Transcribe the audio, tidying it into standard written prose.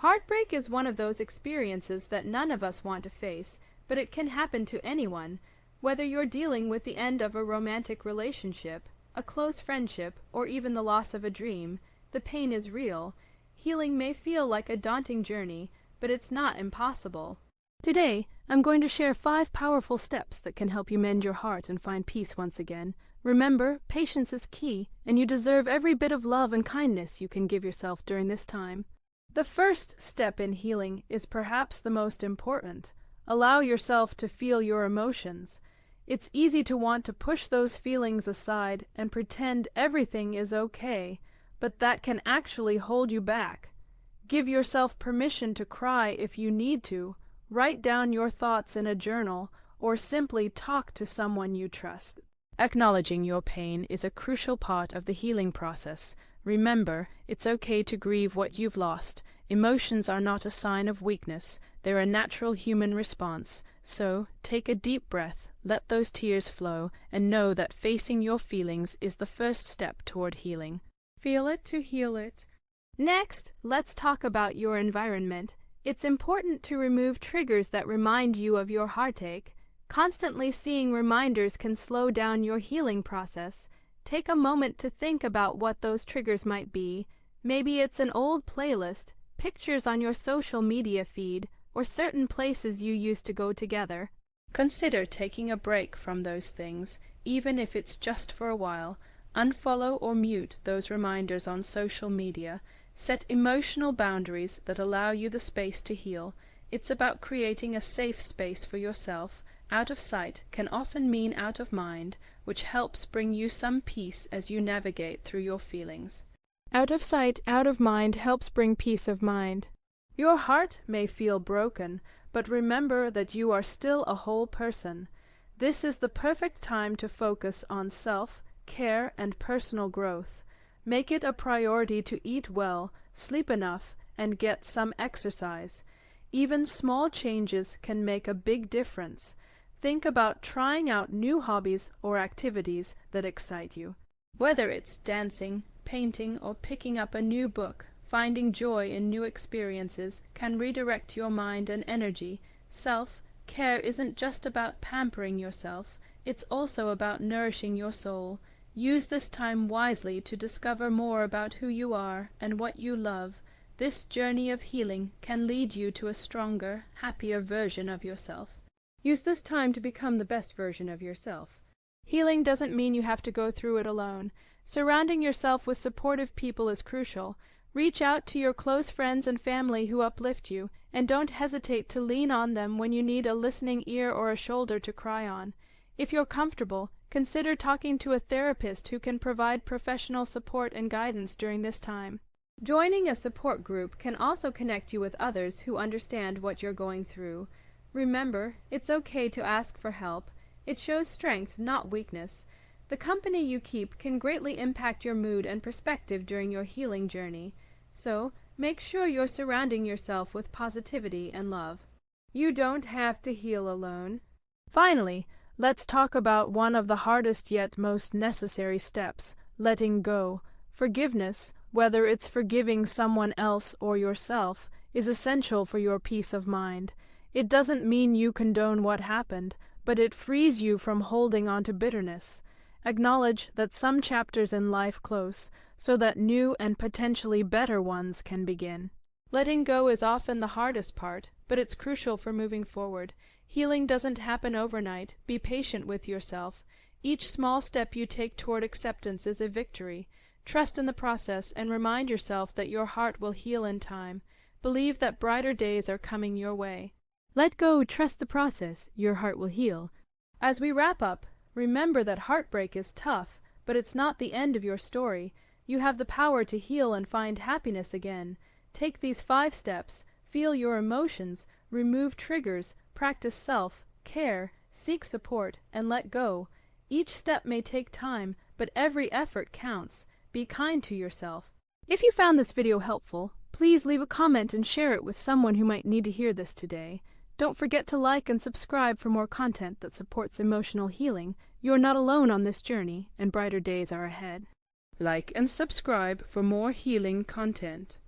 Heartbreak is one of those experiences that none of us want to face, but it can happen to anyone. Whether you're dealing with the end of a romantic relationship, a close friendship, or even the loss of a dream, the pain is real. Healing may feel like a daunting journey, but it's not impossible. Today, I'm going to share 5 powerful steps that can help you mend your heart and find peace once again. Remember, patience is key, and you deserve every bit of love and kindness you can give yourself during this time. The first step in healing is perhaps the most important. Allow yourself to feel your emotions. It's easy to want to push those feelings aside and pretend everything is okay, but that can actually hold you back. Give yourself permission to cry if you need to. Write down your thoughts in a journal, or simply talk to someone you trust. Acknowledging your pain is a crucial part of the healing process. Remember, it's okay to grieve what you've lost. Emotions are not a sign of weakness, they're a natural human response. So, take a deep breath, let those tears flow, and know that facing your feelings is the first step toward healing. Feel it to heal it. Next, let's talk about your environment. It's important to remove triggers that remind you of your heartache. Constantly seeing reminders can slow down your healing process. Take a moment to think about what those triggers might be. Maybe it's an old playlist, pictures on your social media feed, or certain places you used to go together. Consider taking a break from those things, even if it's just for a while. Unfollow or mute those reminders on social media. Set emotional boundaries that allow you the space to heal. It's about creating a safe space for yourself. Out of sight can often mean out of mind, which helps bring you some peace as you navigate through your feelings. Out of sight, out of mind helps bring peace of mind. Your heart may feel broken, but remember that you are still a whole person. This is the perfect time to focus on self-care and personal growth. Make it a priority to eat well, sleep enough, and get some exercise. Even small changes can make a big difference. Think about trying out new hobbies or activities that excite you. Whether it's dancing, painting, or picking up a new book, finding joy in new experiences can redirect your mind and energy. Self-care isn't just about pampering yourself, it's also about nourishing your soul. Use this time wisely to discover more about who you are and what you love. This journey of healing can lead you to a stronger, happier version of yourself. Use this time to become the best version of yourself. Healing doesn't mean you have to go through it alone. Surrounding yourself with supportive people is crucial. Reach out to your close friends and family who uplift you, and don't hesitate to lean on them when you need a listening ear or a shoulder to cry on. If you're comfortable, consider talking to a therapist who can provide professional support and guidance during this time. Joining a support group can also connect you with others who understand what you're going through. Remember, it's okay to ask for help. It shows strength, not weakness. The company you keep can greatly impact your mood and perspective during your healing journey. So, make sure you're surrounding yourself with positivity and love. You don't have to heal alone. Finally, let's talk about one of the hardest yet most necessary steps, letting go. Forgiveness, whether it's forgiving someone else or yourself, is essential for your peace of mind. It doesn't mean you condone what happened, but it frees you from holding on to bitterness. Acknowledge that some chapters in life close, so that new and potentially better ones can begin. Letting go is often the hardest part, but it's crucial for moving forward. Healing doesn't happen overnight. Be patient with yourself. Each small step you take toward acceptance is a victory. Trust in the process and remind yourself that your heart will heal in time. Believe that brighter days are coming your way. Let go, trust the process, your heart will heal. As we wrap up, remember that heartbreak is tough, but it's not the end of your story. You have the power to heal and find happiness again. Take these 5 steps, feel your emotions, remove triggers, practice self-care, seek support, and let go. Each step may take time, but every effort counts. Be kind to yourself. If you found this video helpful, please leave a comment and share it with someone who might need to hear this today. Don't forget to like and subscribe for more content that supports emotional healing. You're not alone on this journey, and brighter days are ahead. Like and subscribe for more healing content.